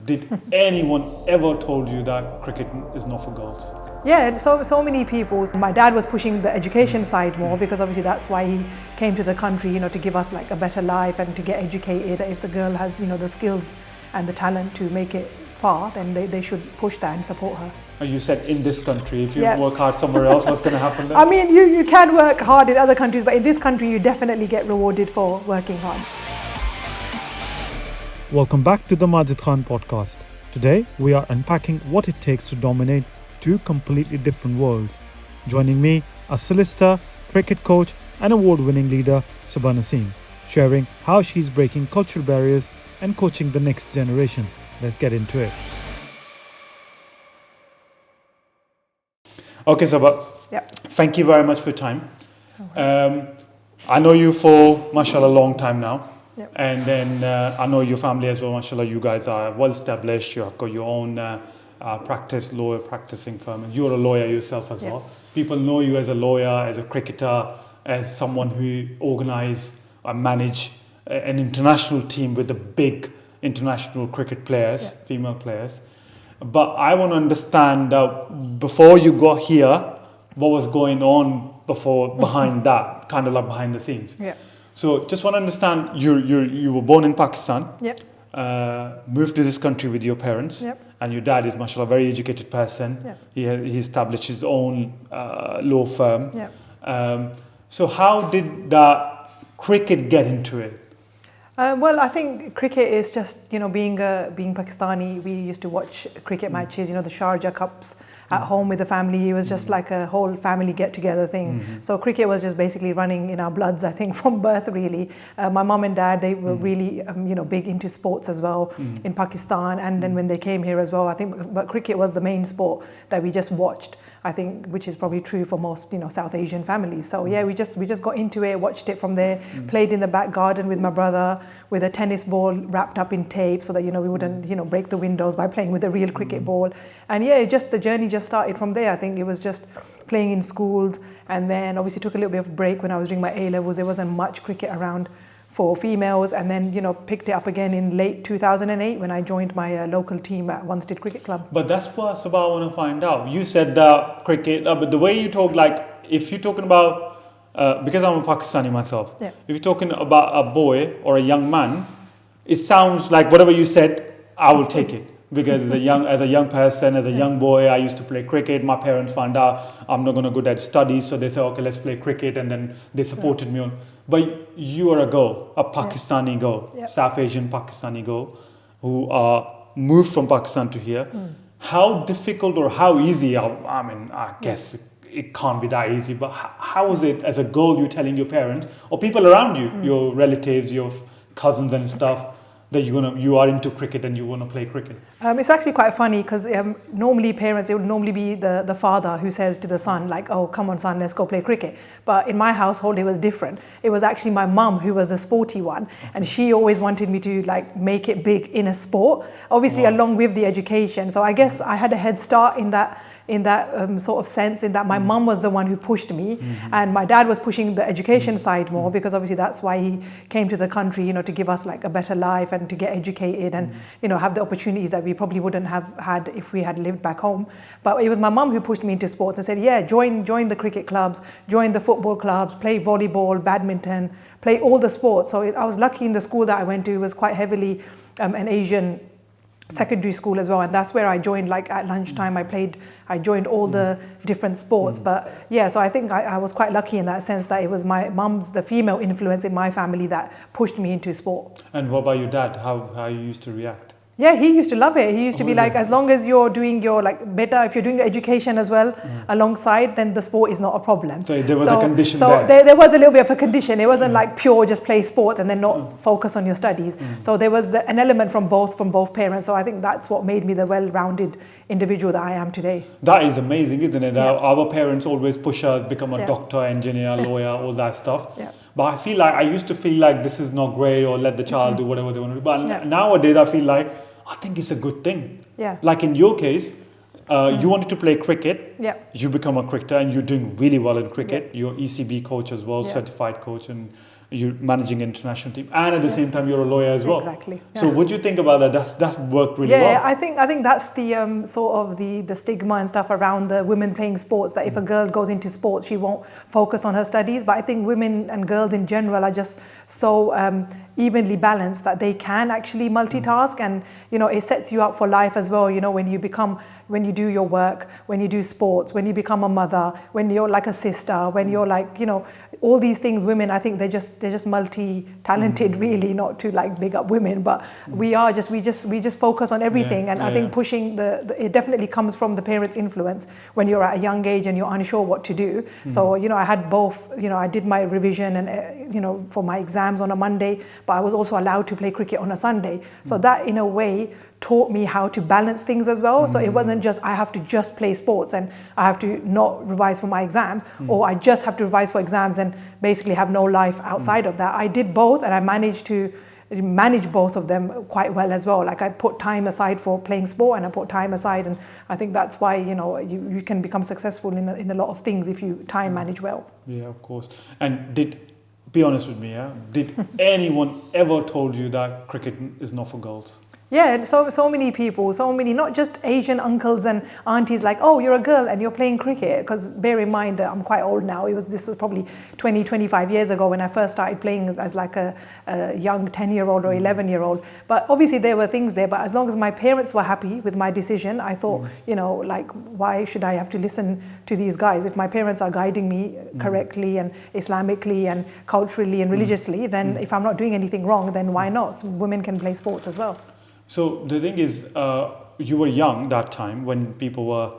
Did anyone ever told you that cricket is not for girls? Yeah, so many people. My dad was pushing the education side more because obviously that's why he came to the country, to give us like a better life and to get educated. If the girl has, the skills and the talent to make it far, then they should push that and support her. You said in this country, if you work hard somewhere else, what's going to happen then? I mean, you can work hard in other countries, but in this country, you definitely get rewarded for working hard. Welcome back to the Majid Khan Podcast. Today, we are unpacking what it takes to dominate two completely different worlds. Joining me, a solicitor, cricket coach, and award-winning leader, Saba Nasim, sharing how she's breaking cultural barriers and coaching the next generation. Let's get into it. Okay, Saba. Yeah. Thank you very much for your time. I know you for, mashallah, a long time now. Yep. And then I know your family as well, mashallah. You guys are well established. You have got your own lawyer practicing firm. And you're a lawyer yourself as well. People know you as a lawyer, as a cricketer, as someone who organize and manage an international team with the big international cricket players, female players. But I want to understand that before you got here, what was going on behind that, kind of like behind the scenes. Yeah. So just want to understand, you were born in Pakistan, moved to this country with your parents, and your dad is, mashallah, a very educated person. Yeah. He established his own law firm. Yeah. So how did that cricket get into it? Well, I think cricket is just, being Pakistani, we used to watch cricket matches, the Sharjah Cups at home with the family. It was just like a whole family get-together thing. Mm-hmm. So cricket was just basically running in our bloods, I think, from birth, really. My mum and dad, they were really, big into sports as well in Pakistan. And then when they came here as well, I think but cricket was the main sport that we just watched. I think, which is probably true for most, South Asian families. So yeah, we just got into it, watched it from there, played in the back garden with my brother with a tennis ball wrapped up in tape so that, we wouldn't, break the windows by playing with a real cricket ball. And yeah, the journey just started from there. I think it was just playing in schools, and then obviously took a little bit of a break when I was doing my A-levels. There wasn't much cricket around for females, and then picked it up again in late 2008 when I joined my local team at Wanstead Cricket Club. But that's what Sabah I want to find out. You said that cricket, but the way you talk, like if you're talking about, because I'm a Pakistani myself, if you're talking about a boy or a young man, it sounds like whatever you said, I will take it. Because as a young person, as a young boy, I used to play cricket. My parents found out I'm not going to go to studies, so they said, okay, let's play cricket, and then they supported me on. But you are a Pakistani girl, South Asian Pakistani girl, who moved from Pakistan to here. How difficult or how easy? I guess it can't be that easy. But how is it as a girl? You're telling your parents or people around you, your relatives, your cousins and stuff, that you are into cricket and you want to play cricket? It's actually quite funny because normally parents, it would normally be the father who says to the son, like, oh, come on son, let's go play cricket. But in my household, it was different. It was actually my mum who was the sporty one, and she always wanted me to make it big in a sport, obviously along with the education. So I guess I had a head start in that sort of sense, in that my mum was the one who pushed me, and my dad was pushing the education side more because obviously that's why he came to the country, to give us a better life and to get educated and have the opportunities that we probably wouldn't have had if we had lived back home. But it was my mum who pushed me into sports and said, join the cricket clubs, join the football clubs, play volleyball, badminton, play all the sports. So I was lucky in the school that I went to. It was quite heavily an Asian secondary school as well, and that's where I joined. At lunchtime I joined all the different sports. But yeah, so I think I was quite lucky in that sense that it was my mum's, the female influence in my family, that pushed me into sport. And what about your dad? How you used to react? Yeah, he used to love it. He used to be like, as long as you're doing your better, if you're doing your education as well alongside, then the sport is not a problem. So there was a condition there. So there was a little bit of a condition. It wasn't pure just play sports and then not focus on your studies. So there was an element from both parents. So I think that's what made me the well-rounded individual that I am today. That is amazing, isn't it? Yeah. Our parents always push us become a doctor, engineer, lawyer, all that stuff. Yeah. But I used to feel like this is not great, or let the child do whatever they want to do. But nowadays I feel like I think it's a good thing. Yeah. Like in your case, you wanted to play cricket. Yeah. You become a cricketer and you're doing really well in cricket. Yeah. You're ECB coach as well, certified coach, and you're managing an international team, and at the same time you're a lawyer as well. Exactly. Yeah. So what do you think about that? That worked really well. Yeah, I think that's the sort of the stigma and stuff around the women playing sports, that if a girl goes into sports, she won't focus on her studies. But I think women and girls in general are just so evenly balanced that they can actually multitask, and it sets you up for life as well. When you do your work, when you do sports, when you become a mother, when you're like a sister, when you're like, all these things, women, I think they're just multi-talented, really, not to like big up women, but we just focus on everything. And I think pushing it definitely comes from the parents' influence when you're at a young age and you're unsure what to do. So, I had both, I did my revision and, for my exams on a Monday, but I was also allowed to play cricket on a Sunday. So that in a way taught me how to balance things as well. So it wasn't just I have to just play sports and I have to not revise for my exams, or I just have to revise for exams and basically have no life outside of that. I did both, and I managed to manage both of them quite well as well. Like I put time aside for playing sport, and I put time aside, and I think that's why you can become successful in a lot of things if you time manage well. Yeah, of course. And be honest with me, did anyone ever told you that cricket is not for girls? Yeah, so many people, not just Asian uncles and aunties like, oh, you're a girl and you're playing cricket. Because bear in mind, I'm quite old now. This was probably 20, 25 years ago when I first started playing as like a young 10-year-old or 11-year-old. But obviously there were things there. But as long as my parents were happy with my decision, I thought, like, why should I have to listen to these guys? If my parents are guiding me correctly and Islamically and culturally and religiously, then if I'm not doing anything wrong, then why not? So women can play sports as well. So the thing is, you were young that time when people were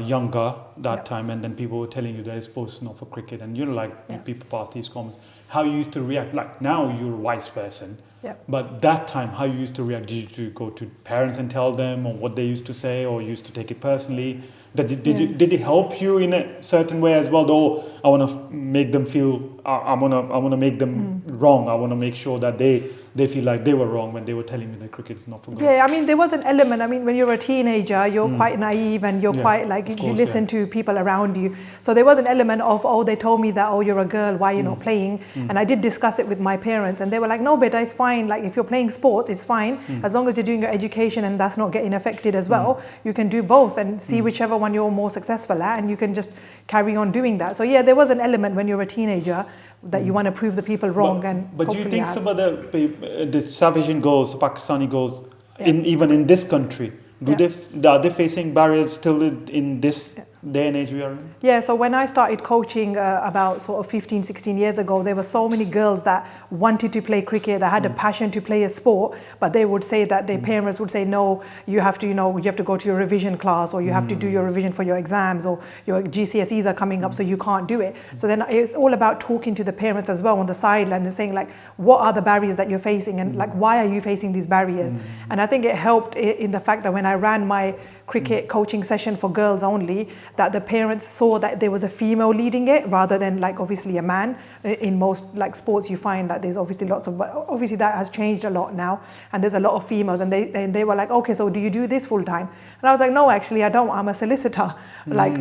younger that time, and then people were telling you that it's supposed to not for cricket, and people pass these comments. How you used to react? Like now you're a wise person, but that time how you used to react? Did you go to parents and tell them, or what they used to say, or you used to take it personally? Did it help you in a certain way as well? Though I want to make them feel, I want to make them wrong. I want to make sure that they feel like they were wrong when they were telling me that cricket is not for girls. Yeah, I mean, there was an element. I mean, when you're a teenager, you're quite naive and you're quite like, you listen to people around you. So there was an element of, oh, they told me that, oh, you're a girl, why are you not playing? And I did discuss it with my parents, and they were like, no, beta, it's fine. Like, if you're playing sports, it's fine. As long as you're doing your education and that's not getting affected as well, you can do both and see whichever one you're more successful at, and you can just carry on doing that. So yeah, there was an element when you're a teenager that you want to prove the people wrong. But do you think some of the South Asian girls, Pakistani girls, even in this country, are they facing barriers still in this day and age we are in? Yeah, so when I started coaching about sort of 15, 16 years ago, there were so many girls that wanted to play cricket, that had a passion to play a sport, but they would say that their parents would say, no, you have to go to your revision class, or you have to do your revision for your exams, or your GCSEs are coming up, so you can't do it. So then it's all about talking to the parents as well on the sideline and saying, like, what are the barriers that you're facing, and like, why are you facing these barriers? And I think it helped in the fact that when I ran my cricket coaching session for girls only, that the parents saw that there was a female leading it rather than like obviously a man. In most like sports you find that there's obviously obviously that has changed a lot now, and there's a lot of females, and they were like, okay, so do you do this full time? And I was like, no, actually I don't, I'm a solicitor. Like,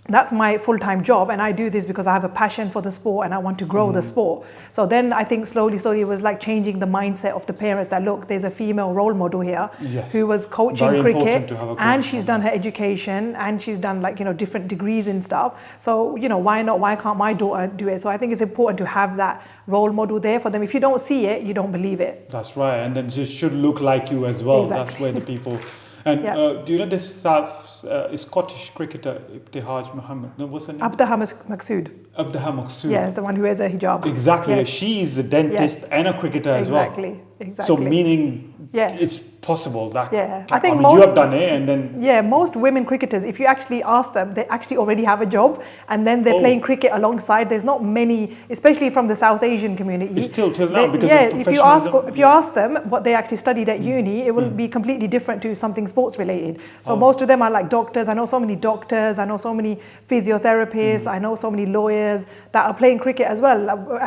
that's my full-time job, and I do this because I have a passion for the sport and I want to grow the sport. So then I think slowly it was like changing the mindset of the parents that, look, there's a female role model here who was coaching cricket, and she's done her education, and she's done like, different degrees and stuff. So, why can't my daughter do it? So I think it's important to have that role model there for them. If you don't see it, you don't believe it. That's right. And then it should look like you as well. Exactly. That's where the people... And do you know this Scottish cricketer, Ibtihaj Muhammad? No, what's her name? Abdaham Maksud. Abdaham Maksud. Yes, the one who wears a hijab. Exactly. Yes. She is a dentist and a cricketer as well. Exactly. So meaning it's possible that I think most, you have done it, and then most women cricketers, if you actually ask them, they actually already have a job, and then they're playing cricket alongside. There's not many, especially from the South Asian community. It's till now because if you ask them what they actually studied at uni, it will be completely different to something sports related. So most of them are like doctors. I know so many doctors. I know so many physiotherapists. I know so many lawyers that are playing cricket as well,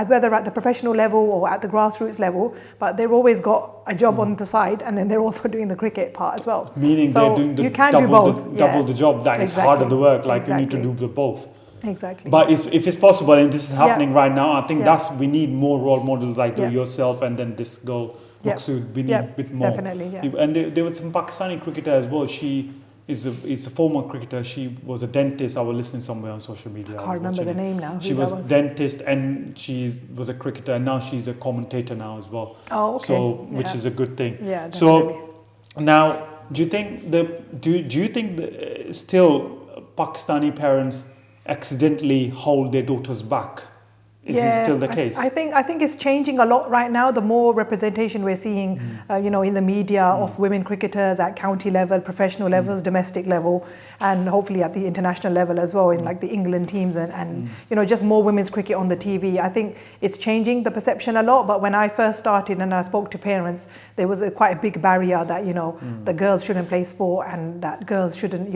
whether at the professional level or at the grassroots level. But they've always got a job on the side, and then they're also doing the cricket part as well. Meaning they're doing double the job. That is harder the work. Like you need to do the both. Exactly. But if it's possible, and this is happening right now, I think we need more role models like yourself and then this girl, Maksud. We need a bit more. Definitely, yeah. And there was some Pakistani cricketer as well. She is a former cricketer. She was a dentist. I was listening somewhere on social media. I can't remember the name now. She was a dentist and she was a cricketer, and now she's a commentator now as well. Oh, okay. So, which is a good thing. Yeah, definitely. So, now, do you think still Pakistani parents accidentally hold their daughters back? Is this still the case? I think it's changing a lot right now. The more representation we're seeing, in the media of women cricketers at county level, professional levels, domestic level, and hopefully at the international level as well, in like the England teams and just more women's cricket on the TV. I think it's changing the perception a lot. But when I first started and I spoke to parents, there was quite a big barrier that the girls shouldn't play sport and that girls shouldn't,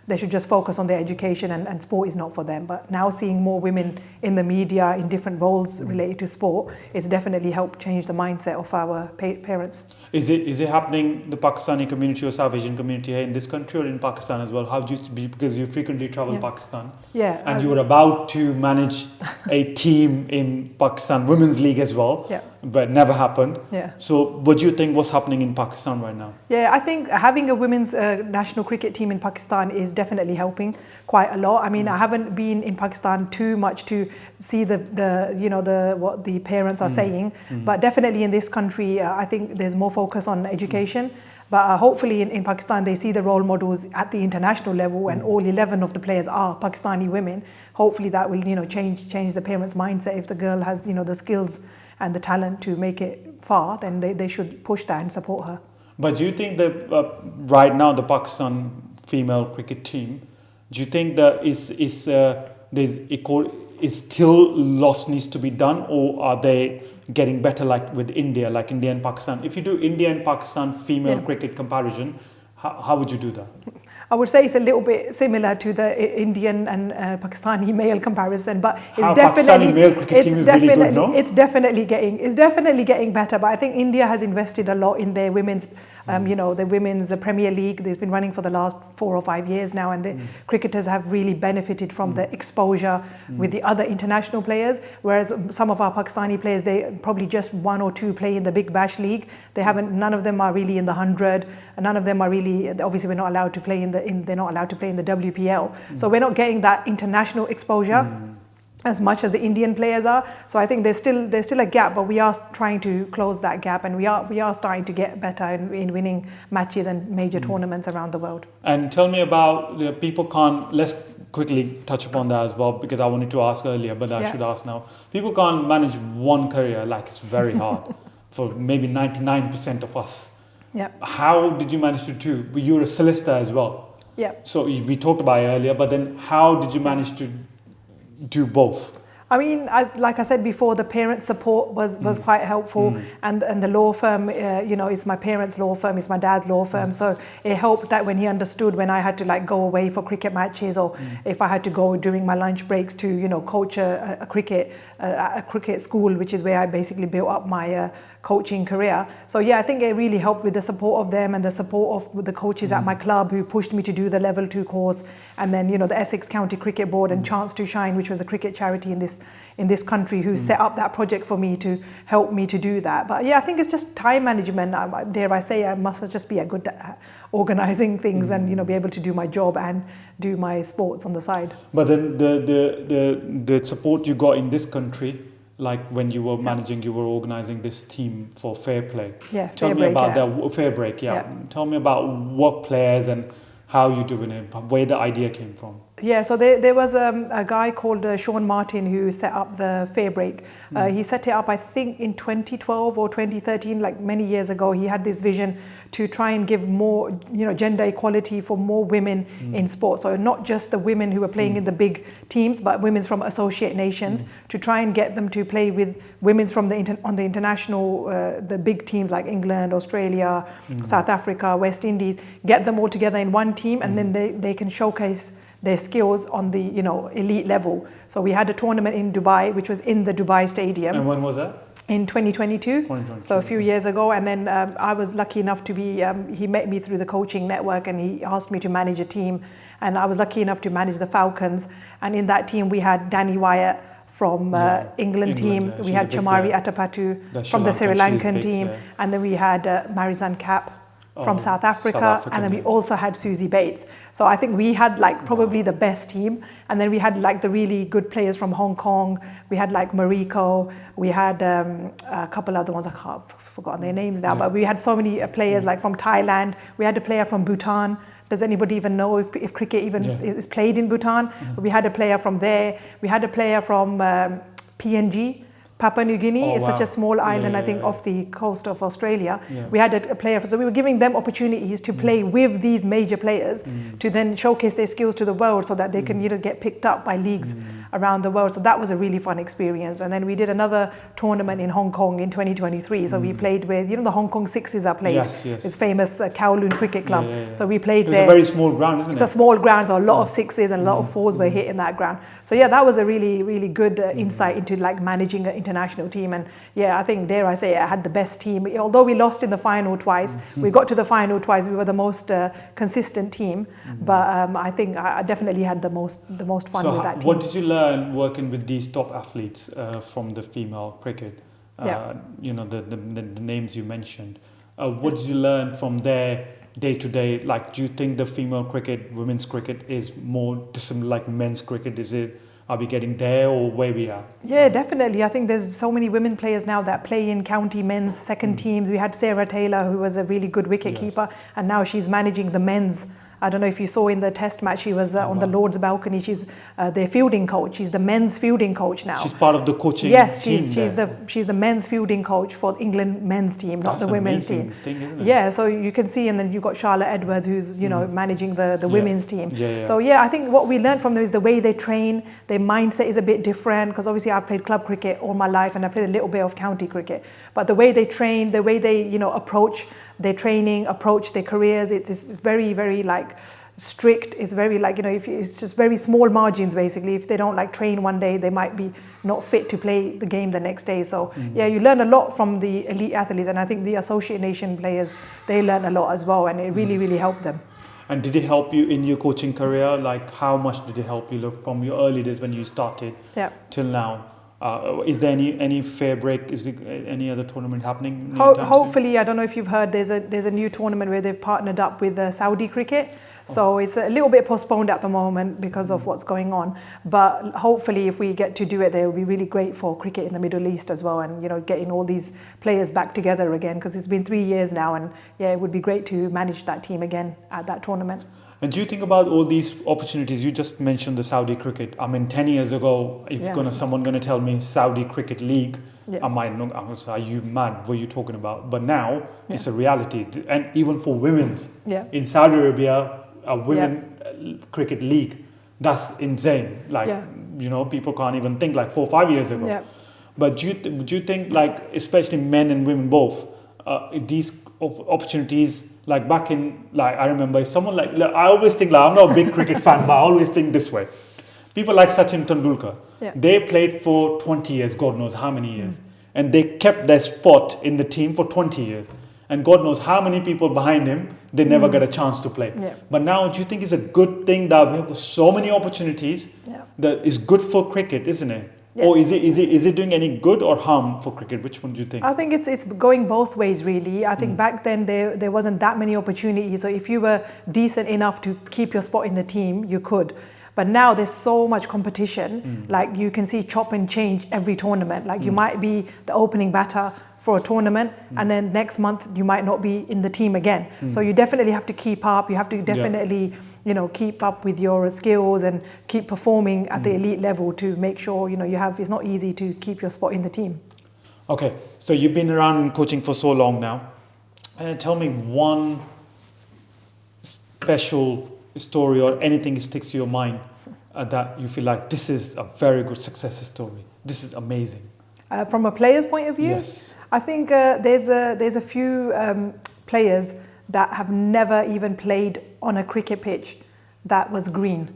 they should just focus on their education and sport is not for them. But now seeing more women in the media in different roles related to sport, it's definitely helped change the mindset of our parents. Is it happening, the Pakistani community or South Asian community here in this country or in Pakistan as well? How do you, because you frequently travel Pakistan, and you were about to manage a team in Pakistan Women's League as well, but never happened. So what do you think was happening in Pakistan right now? Yeah, I think having a women's national cricket team in Pakistan is definitely helping quite a lot. I mean, I haven't been in Pakistan too much to see what the parents are saying, but definitely in this country, I think there's more focus on education. But hopefully in Pakistan, they see the role models at the international level and all 11 of the players are Pakistani women. Hopefully that will, change the parents' mindset. If the girl has, the skills and the talent to make it far, then they should push that and support her. But do you think that right now the Pakistan female cricket team, do you think that is still lots needs to be done, or are they getting better like with India, like India and Pakistan? If you do India and Pakistan female cricket comparison, how would you do that? I would say it's a little bit similar to the Indian and Pakistani male comparison, but it's Pakistani male cricket team is really good, no? It's definitely getting better. But I think India has invested a lot in their women's, the women's Premier League. It's been running for the last 4 or 5 years now, and the cricketers have really benefited from the exposure with the other international players. Whereas some of our Pakistani players, they probably just 1 or 2 play in the Big Bash League. None of them are really in the 100. And none of them are really. Obviously, we're not allowed to play they're not allowed to play in the WPL. So we're not getting that international exposure as much as the Indian players are. So I think there's still a gap, but we are trying to close that gap, and we are starting to get better in winning matches and major tournaments around the world. And tell me about the people can't. Let's quickly touch upon that as well, because I wanted to ask earlier, but I should ask now. People can't manage one career, like it's very hard for maybe 99% of us. Yeah. How did you manage to do? You're a solicitor as well. Yeah. So we talked about it earlier, but then how did you manage to do both? I mean, like I said before, the parent support was quite helpful, and the law firm, it's my parents' law firm, it's my dad's law firm, so it helped that when he understood when I had to go away for cricket matches, or if I had to go during my lunch breaks to coach a cricket school, which is where I basically built up my coaching career. So I think it really helped with the support of them and the support of the coaches at my club who pushed me to do the level 2 course, and then the Essex County Cricket Board and Chance to Shine, which was a cricket charity in this country, who set up that project for me to help me to do that. But I think it's just time management. Dare I say, I must just be a good at organizing things and be able to do my job and do my sports on the side. But then the support you got in this country, like when you were managing, you were organizing this team for Fair Play. Yeah, Tell me about that FairBreak. Tell me about what players and how you doing it, where the idea came from. Yeah, so there was a guy called Sean Martin who set up the FairBreak. He set it up, I think, in 2012 or 2013, like many years ago. He had this vision to try and give more, gender equality for more women in sport. So not just the women who were playing in the big teams, but women from associate nations, to try and get them to play with women from on the international, the big teams like England, Australia, South Africa, West Indies, get them all together in one team, and then they can showcase their skills on the elite level. So we had a tournament in Dubai, which was in the Dubai Stadium. And when was that? in 2022, 2022, so a few years ago. And then I was lucky enough to be, he met me through the coaching network and he asked me to manage a team. And I was lucky enough to manage the Falcons. And in that team, we had Danny Wyatt from England team. We had Chamari Atapattu from the Sri Lankan team. And then we had Marizanne Kapp from South Africa, and then we also had Susie Bates. So I think we had like probably the best team. And then we had like the really good players from Hong Kong. We had like Mariko. We had a couple other ones. I can't forgotten their names now, but we had so many players like from Thailand. We had a player from Bhutan. Does anybody even know if cricket even is played in Bhutan? We had a player from there. We had a player from PNG. Papua New Guinea is such a small island, I think, off the coast of Australia. We had a player, so we were giving them opportunities to play with these major players to then showcase their skills to the world so that they can get picked up by leagues around the world. So that was a really fun experience. And then we did another tournament in Hong Kong in 2023. So we played with, the Hong Kong Sixes are played. It's famous Kowloon Cricket Club. So we played there. It's a very small ground, isn't it? It's a small ground, so a lot of sixes and a lot of fours were hit in that ground. So that was a really, really good insight into like managing an international team. And I think, dare I say, I had the best team. Although we lost in the final twice, we got to the final twice. We were the most consistent team, but I think I definitely had the most fun with that team. What did you learn working with these top athletes from the female cricket? The names you mentioned. What did you learn from their day-to-day? Like, do you think the female cricket, women's cricket, is more dissimilar like men's cricket? Are we getting there or where we are? Yeah, definitely. I think there's so many women players now that play in county men's second teams. We had Sarah Taylor, who was a really good wicketkeeper, and now she's managing the men's. I don't know if you saw in the test match, she was on the Lord's balcony. She's their fielding coach. She's the men's fielding coach now. She's part of the coaching team. She's the men's fielding coach for England men's team, not the women's team. Thing, isn't it? So you can see, and then you've got Charlotte Edwards, who's managing the women's team. So I think what we learned from them is the way they train. Their mindset is a bit different, because obviously I've played club cricket all my life and I played a little bit of county cricket. But the way they train, the way they approach their training, approach their careers, it's very, very like strict. It's very like, it's just very small margins basically. If they don't like train one day, they might be not fit to play the game the next day. So you learn a lot from the elite athletes, and I think the Associate Nation players, they learn a lot as well, and it really, really helped them. And did it help you in your coaching career? Like, how much did it help you from your early days when you started till now? Is there any FairBreak? Is there any other tournament happening? Hopefully, I don't know if you've heard, there's a new tournament where they've partnered up with Saudi cricket. So it's a little bit postponed at the moment because of what's going on. But hopefully, if we get to do it, there will be really great for cricket in the Middle East as well, and getting all these players back together again, because it's been 3 years now, and it would be great to manage that team again at that tournament. And do you think about all these opportunities? You just mentioned the Saudi cricket. I mean, 10 years ago, if someone going to tell me Saudi Cricket League, I might know, I was, are you mad? What are you talking about? But now it's a reality. And even for women's, in Saudi Arabia, a women cricket league, that's insane. Like, people can't even think like 4 or 5 years ago. But do you think, like, especially men and women both, these opportunities, like back in, like, I remember someone like I always think, like, I'm not a big cricket fan, but I always think this way. People like Sachin Tendulkar, they played for 20 years, God knows how many years. And they kept their spot in the team for 20 years. And God knows how many people behind him, they never get a chance to play. But now, do you think it's a good thing that we have so many opportunities that is good for cricket, isn't it? Or is it doing any good or harm for cricket? Which one do you think? I think it's going both ways, really. I think back then there wasn't that many opportunities. So if you were decent enough to keep your spot in the team, you could. But now there's so much competition. Like, you can see chop and change every tournament. Like, you might be the opening batter for a tournament, and then next month you might not be in the team again. So you definitely have to keep up. You have to definitely keep up with your skills and keep performing at the elite level to make sure it's not easy to keep your spot in the team. Okay, so you've been around coaching for so long now. Tell me one special story or anything that sticks to your mind that you feel like this is a very good success story. This is amazing. From a player's point of view? Yes. I think there's a few players that have never even played on a cricket pitch that was green.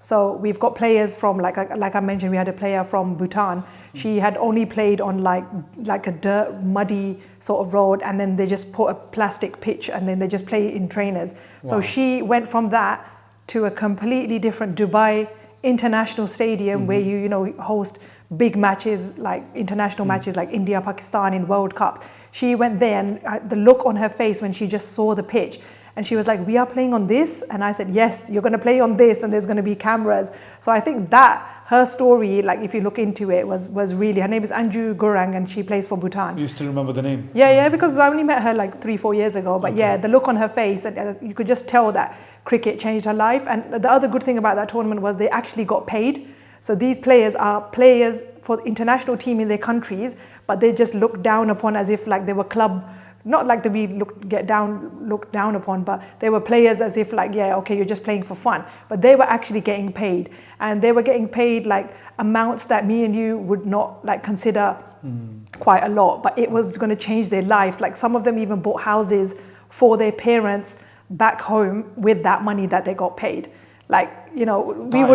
So we've got players from, like I mentioned, we had a player from Bhutan. She had only played on like a dirt, muddy sort of road, and then they just put a plastic pitch, and then they just play in trainers. Wow. So she went from that to a completely different Dubai International Stadium, where you know, host big matches, like international matches like India, Pakistan in World Cups. She went there, and the look on her face when she just saw the pitch, and she was like, we are playing on this? And I said, yes, you're going to play on this, and there's going to be cameras. So I think that her story, like if you look into it, was really, her name is Anju Gurang, and she plays for Bhutan. You still remember the name? Yeah, because I only met her like 3-4 years ago. But yeah, the look on her face, and you could just tell that cricket changed her life. And the other good thing about that tournament was they actually got paid. So these players are players for the international team in their countries, but they just looked down upon as if like they were club. Not like that we looked down upon, but they were players as if like, yeah, okay, you're just playing for fun. But they were actually getting paid, and they were getting paid like amounts that me and you would not like consider quite a lot, but it was going to change their life. Like some of them even bought houses for their parents back home with that money that they got paid. Like, you know,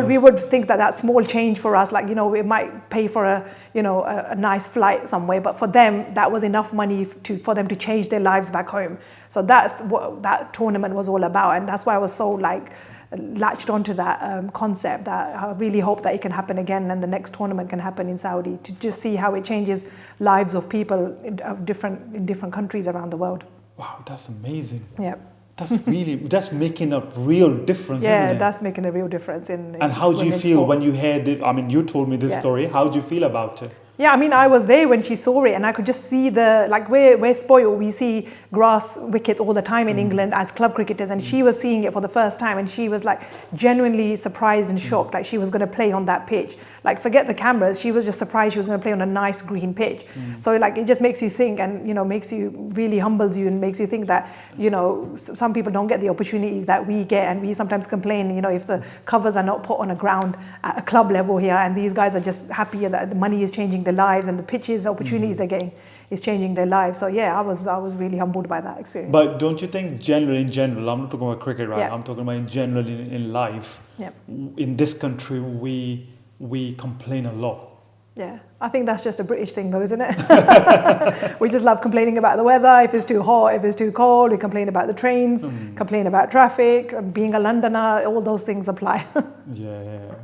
we would think that small change for us, like, you know, it might pay for a nice flight somewhere, but for them that was enough money for them to change their lives back home. So that's what that tournament was all about, and that's why I was so like latched onto that concept, that I really hope that it can happen again, and the next tournament can happen in Saudi, to just see how it changes lives of people in different countries around the world. Wow, that's amazing. Yeah. That's making a real difference, isn't it? Yeah, that's making a real difference in And how do you feel when you heard it? I mean, you told me this story. How do you feel about it? Yeah, I mean, I was there when she saw it, and I could just see we're spoiled. We see grass wickets all the time in England as club cricketers, and she was seeing it for the first time, and she was like genuinely surprised and shocked, like she was going to play on that pitch. Like, forget the cameras, she was just surprised she was going to play on a nice green pitch. So like, it just makes you think, and you know, really humbles you, and makes you think that, you know, some people don't get the opportunities that we get, and we sometimes complain, you know, if the covers are not put on a ground at a club level here, and these guys are just happy that the money is changing their lives, and the pitches, opportunities they're getting is changing their lives. So yeah, I was really humbled by that experience. But don't you think in general, I'm not talking about cricket, right? Yeah. I'm talking about in general in life. Yeah. In this country, we complain a lot. Yeah, I think that's just a British thing though, isn't it? We just love complaining about the weather. If it's too hot, if it's too cold, we complain about the trains, complain about traffic. Being a Londoner, all those things apply. Yeah.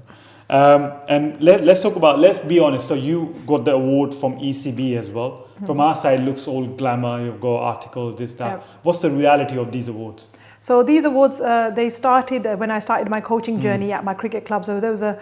And let's be honest. So you got the award from ECB as well. From our side, it looks all glamour. You've got articles, this, that. Yep. What's the reality of these awards? So these awards, they started when I started my coaching journey at my cricket club. So there was a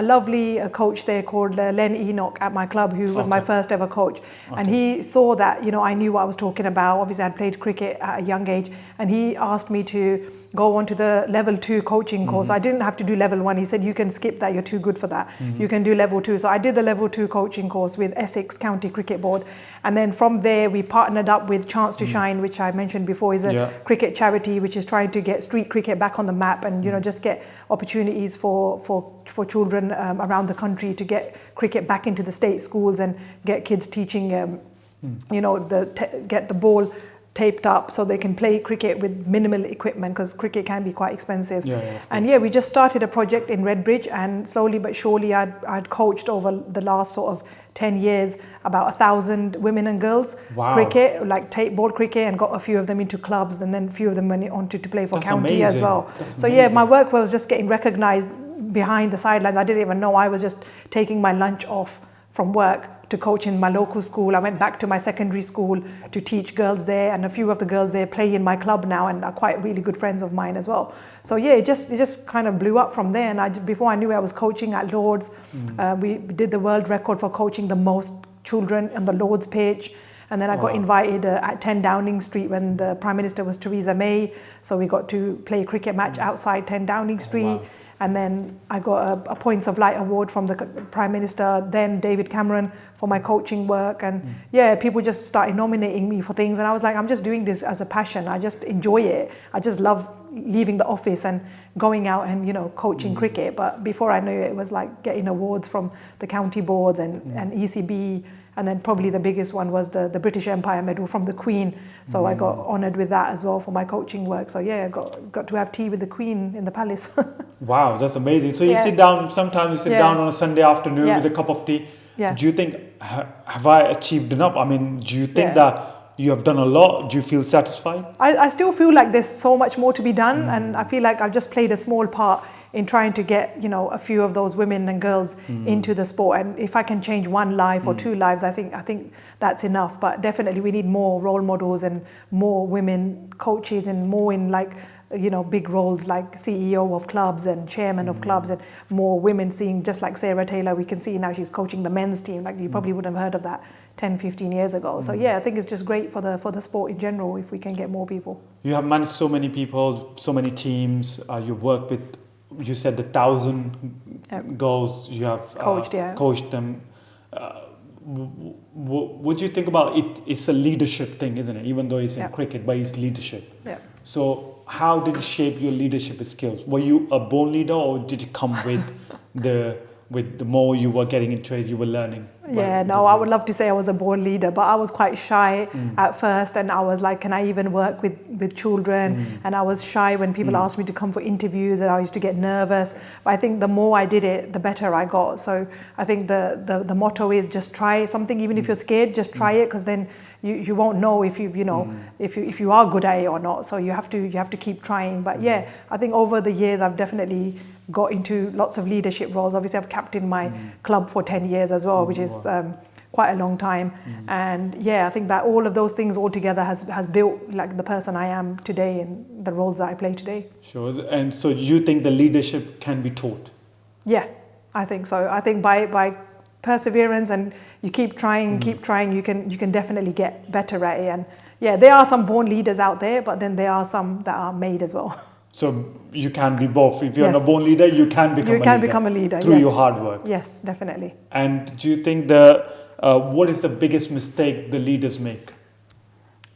lovely coach there called Len Enoch at my club, who was my first ever coach. And he saw that, you know, I knew what I was talking about. Obviously, I'd played cricket at a young age. And he asked me to go on to the level 2 coaching course. I didn't have to do level 1. He said, you can skip that, you're too good for that. You can do level 2. So I did the level 2 coaching course with Essex County Cricket Board. And then from there, we partnered up with Chance to Shine, which I mentioned before, is a cricket charity which is trying to get street cricket back on the map, and, you know, just get opportunities for children around the country to get cricket back into the state schools, and get kids teaching, you know, get the ball taped up so they can play cricket with minimal equipment, because cricket can be quite expensive. And we just started a project in Redbridge, and slowly but surely I'd coached over the last sort of 10 years about 1,000 women and girls cricket, like tape ball cricket, and got a few of them into clubs, and then a few of them went on to play for county as well. So yeah, my work was just getting recognized behind the sidelines. I didn't even know. I was just taking my lunch off from work to coach in my local school. I went back to my secondary school to teach girls there, and a few of the girls there play in my club now and are quite really good friends of mine as well. So yeah, it just kind of blew up from there. And before I knew it, I was coaching at Lord's. We did the world record for coaching the most children on the Lord's pitch. And then I got invited at 10 Downing Street when the Prime Minister was Theresa May. So we got to play a cricket match outside 10 Downing Street. And then I got a Points of Light award from the Prime Minister, then David Cameron, for my coaching work. And yeah, people just started nominating me for things. And I was like, I'm just doing this as a passion. I just enjoy it. I just love leaving the office and going out and, you know, coaching cricket. But before I knew it, it was like getting awards from the county boards and ECB. And then probably the biggest one was the British Empire Medal from the Queen. So I got honoured with that as well for my coaching work. So yeah, I got to have tea with the Queen in the palace. Wow, that's amazing. So you sit down, sometimes you sit down on a Sunday afternoon with a cup of tea. Yeah. Do you think, have I achieved enough? I mean, do you think that you have done a lot? Do you feel satisfied? I still feel like there's so much more to be done, and I feel like I've just played a small part in trying to get, a few of those women and girls into the sport. And if I can change one life or two lives, I think that's enough. But definitely we need more role models and more women coaches and more in big roles like CEO of clubs and chairman of clubs, and more women seeing, just like Sarah Taylor, we can see now she's coaching the men's team. Like you probably wouldn't have heard of that 10, 15 years ago. So I think it's just great for the sport in general if we can get more people. You have managed so many people, so many teams. You work with, you said the 1,000 girls you have coached them. What do you think about it? It's a leadership thing, isn't it? Even though it's in cricket, but it's leadership. Yeah. So how did it shape your leadership skills? Were you a born leader, or did it come with the more you were getting into it, you were learning? I would love to say I was a born leader, but I was quite shy at first, and I was like, can I even work with children? And I was shy when people asked me to come for interviews, and I used to get nervous. But I think the more I did it, the better I got. So I think the motto is just try something, even if you're scared, just try it, because then you won't know if if you are good at it or not. So you have to keep trying. But I think over the years I've definitely got into lots of leadership roles. Obviously I've captained my club for 10 years as well, which is quite a long time. And I think that all of those things all together has built like the person I am today and the roles that I play today. Sure. And so you think the leadership can be taught? Yeah, I think so. I think by perseverance, and you keep trying, you can definitely get better at it. And there are some born leaders out there, but then there are some that are made as well. So you can be both. If you're not a born leader, you can become a leader through your hard work. Yes, definitely. And do you think what is the biggest mistake the leaders make?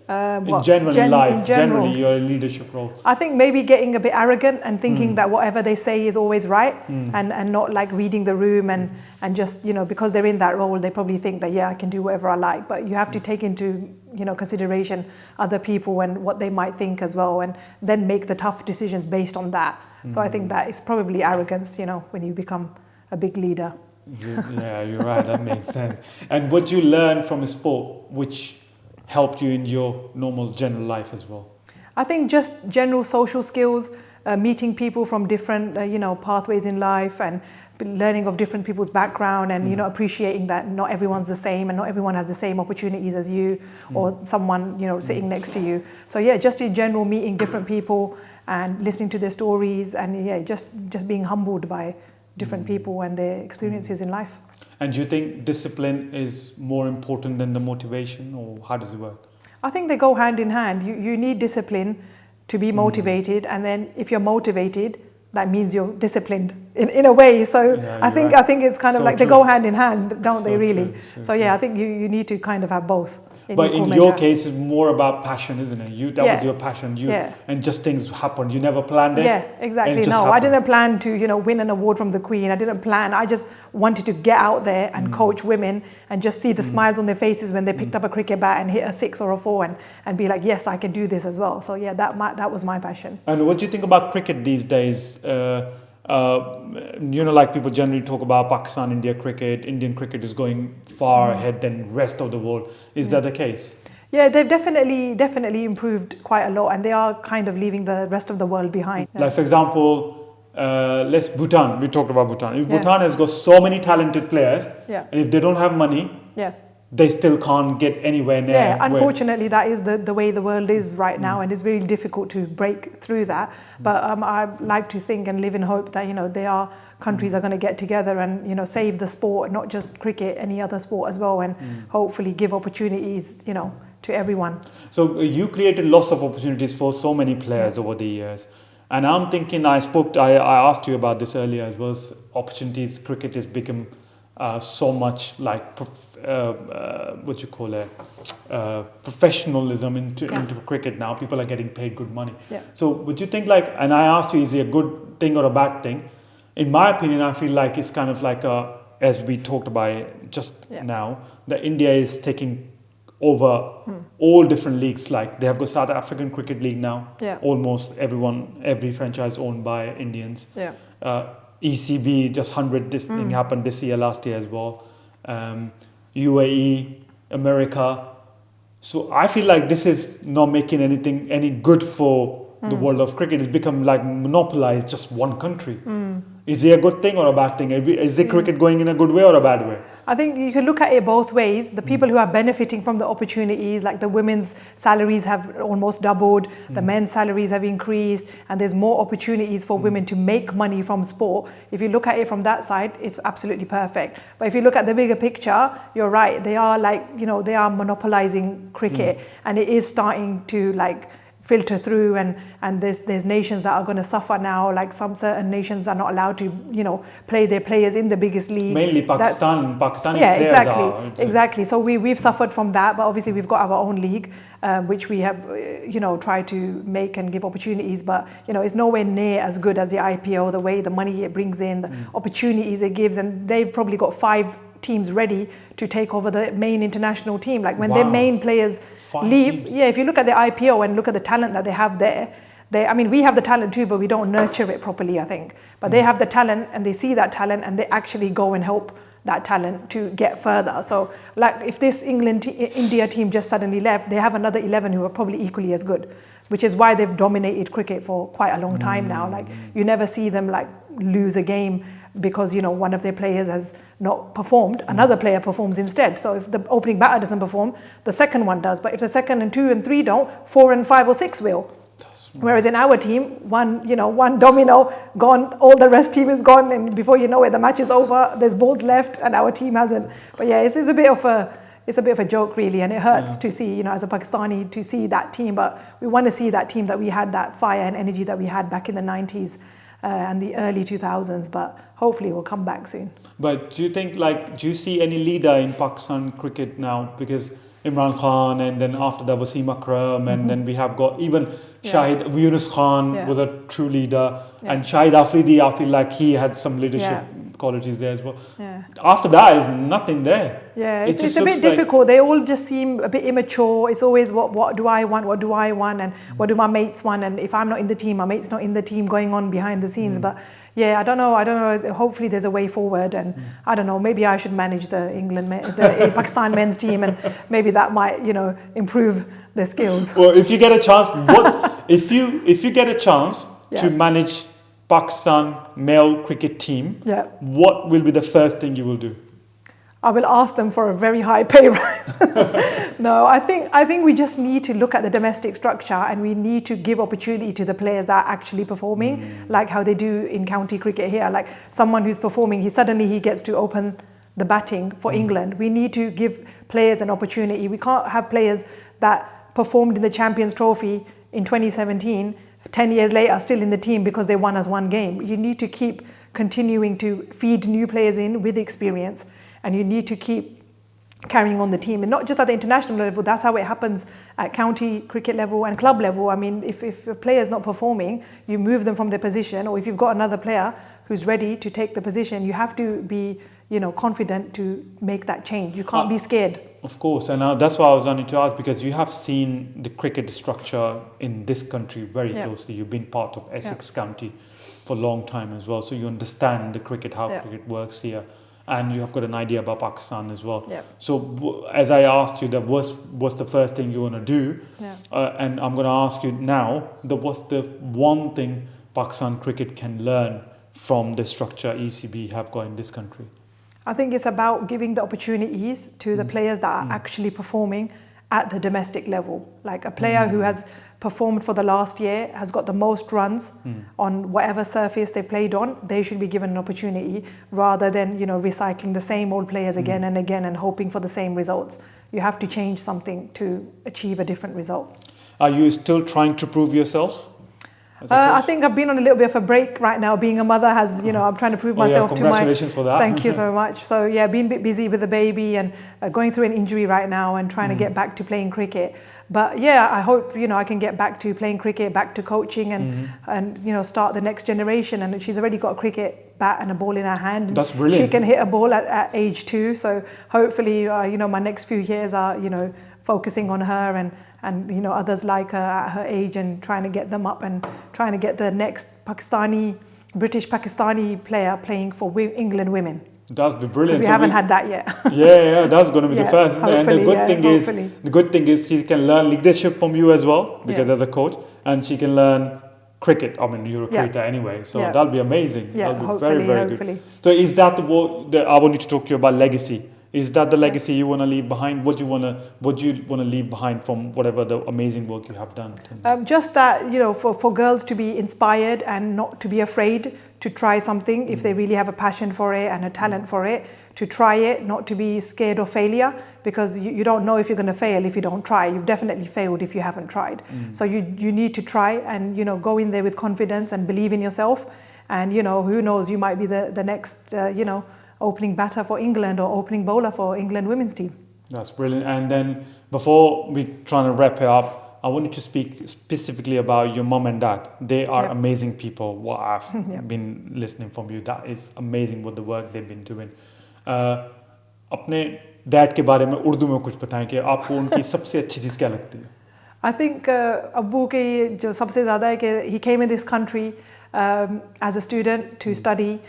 In generally your leadership role. I think maybe getting a bit arrogant and thinking that whatever they say is always right, and not like reading the room and just, because they're in that role, they probably think that, I can do whatever I like. But you have to take into, consideration other people and what they might think as well, and then make the tough decisions based on that. So I think that is probably arrogance, when you become a big leader. Yeah, you're right. That makes sense. And what you learn from a sport, which helped you in your normal general life as well? I think just general social skills, meeting people from different, pathways in life, and learning of different people's background, and appreciating that not everyone's the same, and not everyone has the same opportunities as you, or someone sitting next to you. So just in general, meeting different people and listening to their stories, and just being humbled by different people and their experiences in life. And do you think discipline is more important than the motivation, or how does it work? I think they go hand in hand. You need discipline to be motivated, and then if you're motivated, that means you're disciplined in a way. So I think it's kind of like they go hand in hand, don't they really? So I think you need to kind of have both. But in your case, it's more about passion, isn't it? That was your passion. And just things happened. You never planned it. Yeah, exactly. No, I didn't plan to, win an award from the Queen. I didn't plan. I just wanted to get out there and coach women and just see the smiles on their faces when they picked up a cricket bat and hit a 6 or a 4, and be like, yes, I can do this as well. So that was my passion. And what do you think about cricket these days? Like people generally talk about Pakistan, India cricket. Indian cricket is going far ahead than rest of the world. Is that the case? Yeah, they've definitely improved quite a lot, and they are kind of leaving the rest of the world behind. Like, for example, Bhutan. We talked about Bhutan. If Bhutan has got so many talented players, and if they don't have money, they still can't get anywhere near. Yeah, unfortunately, that is the way the world is right now, and it's very difficult to break through that. But I like to think and live in hope that there are countries are going to get together and save the sport, not just cricket, any other sport as well, and hopefully give opportunities to everyone. So you created lots of opportunities for so many players over the years. And I'm thinking, I asked you about this earlier as well. Opportunities, cricket has become so much like professionalism into cricket now. People are getting paid good money. So would you think and I asked you, is it a good thing or a bad thing? In my opinion, I feel like it's kind of like as we talked about just now, that India is taking over all different leagues. Like they have got South African Cricket League now. Yeah. Almost every franchise owned by Indians. Yeah. ECB, just 100 this thing happened last year as well. UAE, America. So I feel like this is not making any good for the world of cricket. It's become like monopolized just one country. Is it a good thing or a bad thing? Is the cricket going in a good way or a bad way? I think you can look at it both ways. The people who are benefiting from the opportunities, like the women's salaries have almost doubled, the men's salaries have increased, and there's more opportunities for women to make money from sport. If you look at it from that side, it's absolutely perfect. But if you look at the bigger picture, you're right. They are they are monopolizing cricket, and it is starting to filter through, and there's nations that are going to suffer now. Like some certain nations are not allowed to play their players in the biggest league. Mainly Pakistani players exactly. So we've suffered from that, but obviously we've got our own league, which we have tried to make and give opportunities, but it's nowhere near as good as the IPO, the way the money it brings in, the opportunities it gives, and they've probably got 5 teams ready to take over the main international team. Like when their main players leave, if you look at the IPO and look at the talent that they have there, we have the talent too, but we don't nurture it properly, I think. But they have the talent, and they see that talent, and they actually go and help that talent to get further. So like if this India team just suddenly left, they have another 11 who are probably equally as good, which is why they've dominated cricket for quite a long time now. Like you never see them lose a game because one of their players has not performed, another player performs instead. So if the opening batter doesn't perform, the second one does. But if the second and 2 and 3 don't, 4 and 5 or 6 will. Whereas in our team, one domino gone, all the rest team is gone, and before you know it, the match is over. There's balls left, and our team hasn't. But yeah, it's a bit of a joke really, and it hurts to see, as a Pakistani, to see that team. But we want to see that team that we had, that fire and energy that we had back in the 90s and the early 2000s. But hopefully it will come back soon. But do you think, do you see any leader in Pakistan cricket now? Because Imran Khan, and then after that Wasim Akram, and then we have got even Shahid Yunus Khan was a true leader, and Shahid Afridi, I feel like he had some leadership qualities there as well. After that is nothing there. It's a bit difficult. They all just seem a bit immature. It's always what do I want, and what do my mates want, and if I'm not in the team, my mate's not in the team, going on behind the scenes. But I don't know. Hopefully there's a way forward, and I don't know, maybe I should manage the Pakistan men's team, and maybe that might, improve their skills. Well, if you get a chance, if you get a chance to manage Pakistan male cricket team, what will be the first thing you will do? I will ask them for a very high pay rise. No, I think we just need to look at the domestic structure, and we need to give opportunity to the players that are actually performing, like how they do in county cricket here. Like someone who's performing, he gets to open the batting for England. We need to give players an opportunity. We can't have players that performed in the Champions Trophy in 2017, 10 years later still in the team because they won us one game. You need to keep continuing to feed new players in with experience, and you need to keep carrying on the team, and not just at the international level. That's how it happens at county cricket level and club level. I mean, if a player is not performing, you move them from their position, or if you've got another player who's ready to take the position, you have to be confident to make that change. You can't be scared. Of course, and that's why I was wanting to ask, because you have seen the cricket structure in this country very closely. You've been part of Essex County for a long time as well, so you understand the cricket, how cricket works here, and you have got an idea about Pakistan as well. So as I asked you, what's the first thing you want to do, and I'm going to ask you now, what's the one thing Pakistan cricket can learn from the structure ECB have got in this country? I think it's about giving the opportunities to the players that are actually performing at the domestic level. Like a player who has performed for the last year, has got the most runs on whatever surface they played on, they should be given an opportunity, rather than recycling the same old players again and again and hoping for the same results. You have to change something to achieve a different result. Are you still trying to prove yourself? I think I've been on a little bit of a break right now. Being a mother has, I'm trying to prove myself to my... Congratulations for that. Thank you so much. So being a bit busy with the baby and going through an injury right now and trying to get back to playing cricket. But I hope, I can get back to playing cricket, back to coaching and start the next generation. And she's already got a cricket bat and a ball in her hand. That's brilliant. She can hit a ball at age 2. So hopefully, my next few years are, focusing on her and you know, others like her at her age, and trying to get them up and trying to get the next British Pakistani player playing for England women. That'd be brilliant. We haven't had that yet. yeah, that's going to be the first. And The good thing is she can learn leadership from you as well, because as a coach, and she can learn cricket. I mean, you're a cricketer anyway, so that'll be amazing. Yeah, that'll be very, very good. So is that I want you to talk to you about legacy. Is that the legacy you want to leave behind? What do you want to leave behind from whatever the amazing work you have done? Just that, you know, for girls to be inspired and not to be afraid to try something if they really have a passion for it and a talent for it, to try it, not to be scared of failure, because you don't know if you're going to fail if you don't try. You've definitely failed if you haven't tried. So you need to try and, you know, go in there with confidence and believe in yourself. And, you know, who knows, you might be the next, you know, opening batter for England or opening bowler for England women's team. That's brilliant. And then before we try to wrap it up, I want you to speak specifically about your mom and dad. They are amazing people. What I've been listening from you, that is amazing what the work they've been doing. अपने dad के बारे में उर्दू में कुछ बताएं कि आपको उनकी सबसे अच्छी चीज़ क्या लगती है? I think अब्बू के जो सबसे ज़्यादा है कि he came in this country as a student to study.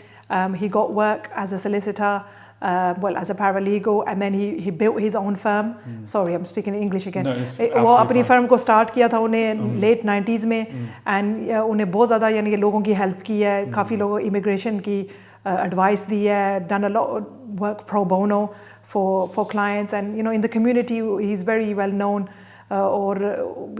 He got work as a solicitor, as a paralegal, and then he built his own firm. Sorry, I'm speaking in English again. वो अपनी firm को start किया था उन्हें late 90s में, and उन्हें बहुत ज़्यादा यानी कि लोगों की help की है, काफ़ी लोगों immigration की advice दी है, done a lot of work pro bono for clients, and you know in the community he's very well known. और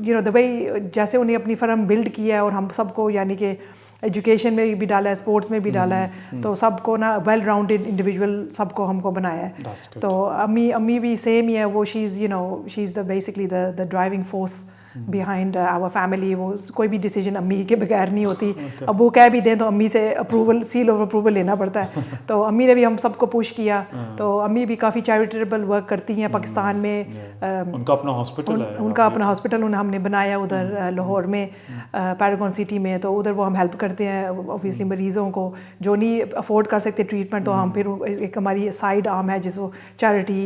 you know the way जैसे उन्हें अपनी firm build किया है और हम सबको यानी कि एजुकेशन में भी डाला है, स्पोर्ट्स में भी डाला है, तो सबको ना वेल राउंडेड इंडिविजुअल सबको हमको बनाया है. तो अम्मी भी सेम ही है, वो she is the basically the driving force behind our family. वो कोई भी डिसीजन अम्मी के बगैर नहीं होती. अब वो कह भी दें तो अम्मी से अप्रूवल, सील ऑफ अप्रूवल लेना पड़ता है. तो अम्मी ने भी हम सबको पुश किया. तो अम्मी भी काफ़ी चैरिटेबल वर्क करती हैं पाकिस्तान में. उनका अपना हॉस्पिटल है. उनका अपना हॉस्पिटल हमने बनाया उधर लाहौर में, पैरागॉन सिटी में. तो उधर वो हम हेल्प करते हैं ऑब्वियसली मरीज़ों को जो नहीं अफोर्ड कर सकते ट्रीटमेंट. तो हम फिर एक हमारी साइड आर्म है जिसको चैरिटी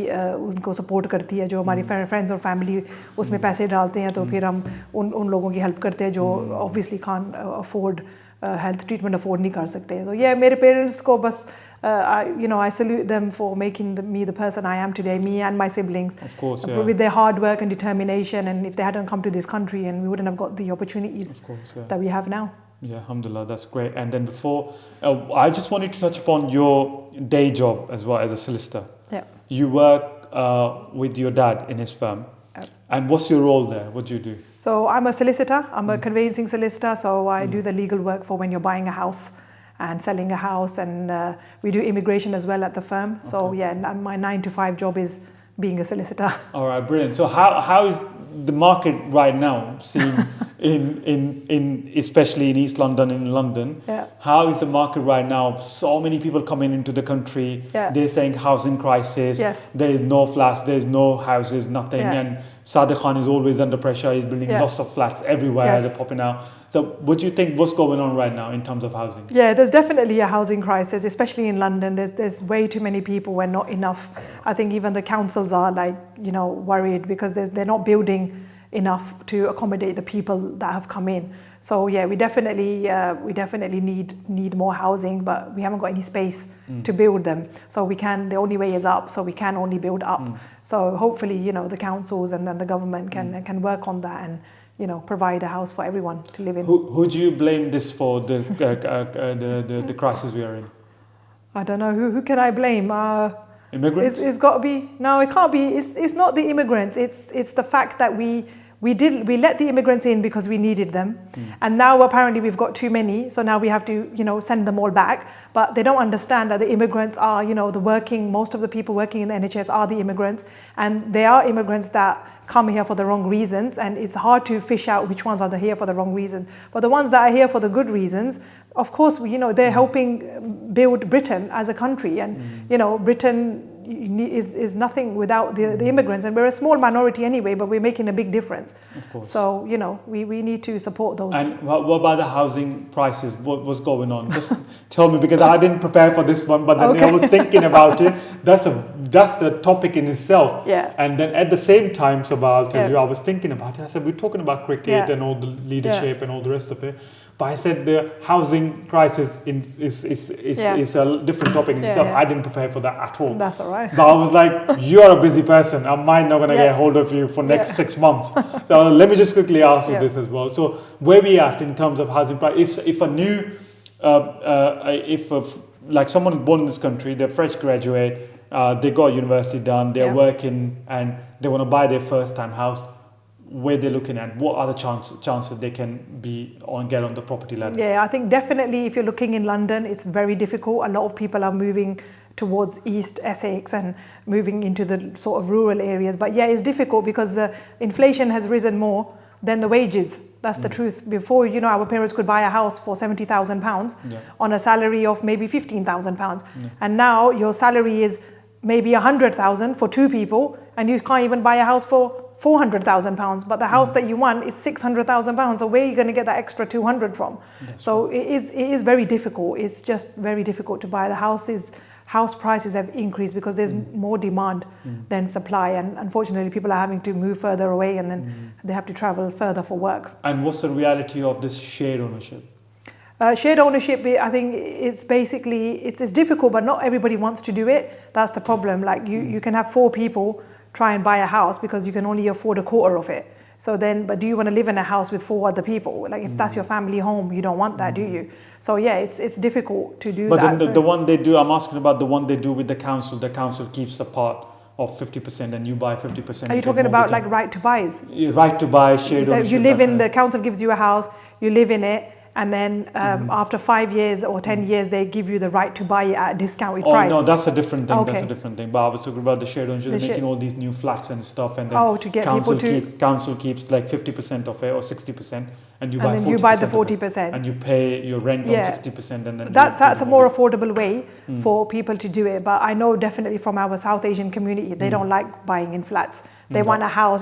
उनको सपोर्ट करती है, जो हमारी फ्रेंड्स और फैमिली उसमें पैसे डालते हैं. तो फिर हम उन लोगों की हेल्प करते हैं जो obviously Khan afford health treatment afford नहीं कर सकते. तो ये मेरे पेरेंट्स को बस I salute them for making me the person I am today, me and my siblings. Of course, with their hard work and determination, and if they hadn't come to this country, and we wouldn't have got the opportunities that we have now. Yeah, alhamdulillah, that's great. And then before, I just wanted to touch upon your day job as well as a solicitor. Yeah. You work with your dad in his firm. And what's your role there? What do you do? So I'm a solicitor. I'm a conveyancing solicitor. So I do the legal work for when you're buying a house and selling a house. And we do immigration as well at the firm. So my 9 to 5 job is being a solicitor. All right, brilliant. So how is the market right now seen in especially in East London, in London? Yeah. How is the market right now? So many people coming into the country. Yeah. They're saying housing crisis. Yes. There is no flats. There is no houses. Nothing. Yeah. And Sadiq Khan is always under pressure. He's building lots of flats everywhere. Yes. They're popping out. So what do you think? What's going on right now in terms of housing? Yeah, there's definitely a housing crisis, especially in London. There's way too many people and not enough. I think even the councils are worried because they're not building enough to accommodate the people that have come in. So yeah, we definitely need more housing, but we haven't got any space to build them. So the only way is up. So we can only build up. So hopefully, the councils and then the government can work on that and provide a house for everyone to live in. Who do you blame this for, the crisis we are in? I don't know. Who can I blame? Immigrants? It's got to be. No, it can't be. It's not the immigrants. It's the fact that we let the immigrants in because we needed them, and now apparently we've got too many. So now we have to send them all back. But they don't understand that the immigrants are most of the people working in the NHS are the immigrants, and they are immigrants that come here for the wrong reasons, and it's hard to fish out which ones are here for the wrong reasons. But the ones that are here for the good reasons, of course, they're helping build Britain as a country, and Britain, is nothing without the immigrants, and we're a small minority anyway, but we're making a big difference. Of course. So we need to support those. And what about the housing prices? What was going on? Just tell me, because I didn't prepare for this one, but then I was thinking about it. That's the topic in itself. Yeah. And then at the same time, Saba, I'll tell you, I was thinking about it. I said, we're talking about cricket and all the leadership and all the rest of it. But I said the housing crisis is a different topic in itself. I didn't prepare for that at all. That's all right. But I was like, you're a busy person. I might not going to get hold of you for next 6 months. So let me just quickly ask you this as well. So where we at in terms of housing price? If a new, like someone born in this country, they're fresh graduate, they got university done, they're working, and they want to buy their first time house, where they're looking at, what are the chances they can get on the property ladder? Yeah, I think definitely if you're looking in London, it's very difficult. A lot of people are moving towards East Essex and moving into the sort of rural areas. But yeah, it's difficult because the inflation has risen more than the wages. That's the truth. Before, our parents could buy a house for £70,000 on a salary of maybe £15,000. And now your salary is maybe £100,000 for 2 people, and you can't even buy a house for £400,000, but the house that you want is £600,000. So where are you going to get that extra 200 from? So it is very difficult. It's just very difficult to buy. The house prices have increased because there's more demand than supply, and unfortunately people are having to move further away, and then they have to travel further for work. And what's the reality of this shared ownership? Shared ownership, I think it's basically, it's difficult, but not everybody wants to do it. That's the problem. Like you can have 4 people try and buy a house because you can only afford a quarter of it. So then, but do you want to live in a house with 4 other people? Like if that's your family home, you don't want that, do you? So yeah, it's difficult to do that. But then the one they do, I'm asking about the one they do with the council. The council keeps a part of 50% and you buy 50%. Are you talking about like right to buys? Right to buy, shared ownership. You live in, the council gives you a house, you live in it, and then after 5 years or 10 years, they give you the right to buy it at a discounted price. Oh no, that's a different thing. Okay. That's a different thing. But I was talking about the shared ownership. They're making all these new flats and stuff, and then to get council keeps like 50% of it or 60%, and you buy 40%. And then you buy the 40%, and you pay your rent on 60%, and then that's a more affordable way for people to do it. But I know definitely from our South Asian community, they don't like buying in flats. They want a house,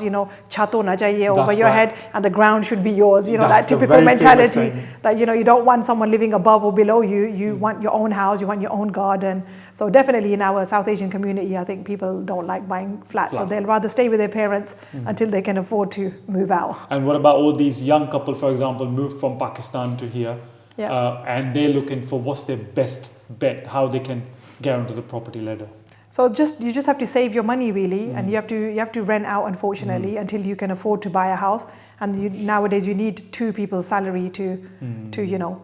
chato na chahiye over your head, and the ground should be yours. That typical mentality that, you don't want someone living above or below you. You want your own house, you want your own garden. So definitely in our South Asian community, I think people don't like buying flats. So they'll rather stay with their parents until they can afford to move out. And what about all these young couple, for example, moved from Pakistan to here, and they're looking for what's their best bet, how they can get onto the property ladder? So you just have to save your money really, and you have to rent out, unfortunately, until you can afford to buy a house. And nowadays you need 2 people's salary to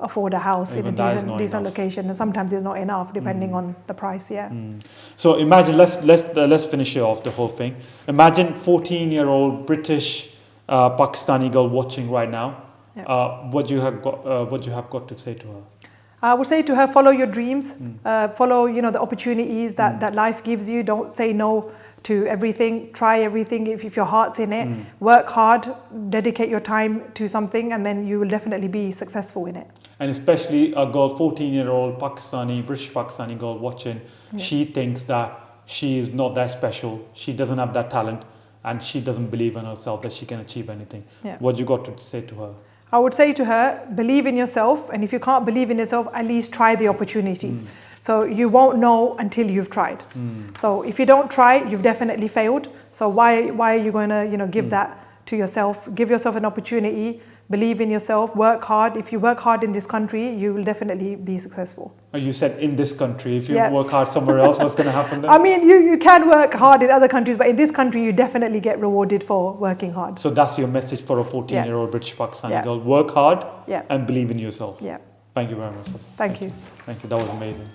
afford a house in a decent location, and sometimes it's not enough depending on the price. So imagine, let's finish it off the whole thing. Imagine 14-year-old British Pakistani girl watching right now. What you have got to say to her? I would say to her, follow your dreams, follow the opportunities that life gives you. Don't say no to everything. Try everything if your heart's in it. Work hard, dedicate your time to something, and then you will definitely be successful in it. And especially a girl, 14-year-old British Pakistani girl watching, she thinks that she is not that special, she doesn't have that talent, and she doesn't believe in herself that she can achieve anything. What you got to say to her? I would say to her, believe in yourself, and if you can't believe in yourself, at least try the opportunities. So you won't know until you've tried. So if you don't try, you've definitely failed. So why are you going to give that to yourself? Give yourself an opportunity, believe in yourself, work hard. If you work hard in this country, you will definitely be successful. You said in this country. If you work hard somewhere else, what's going to happen then? I mean, you can work hard in other countries, but in this country, you definitely get rewarded for working hard. So that's your message for a 14-year-old British Pakistani girl. Work hard and believe in yourself. Yeah. Thank you very much. Thank you. Thank you. That was amazing.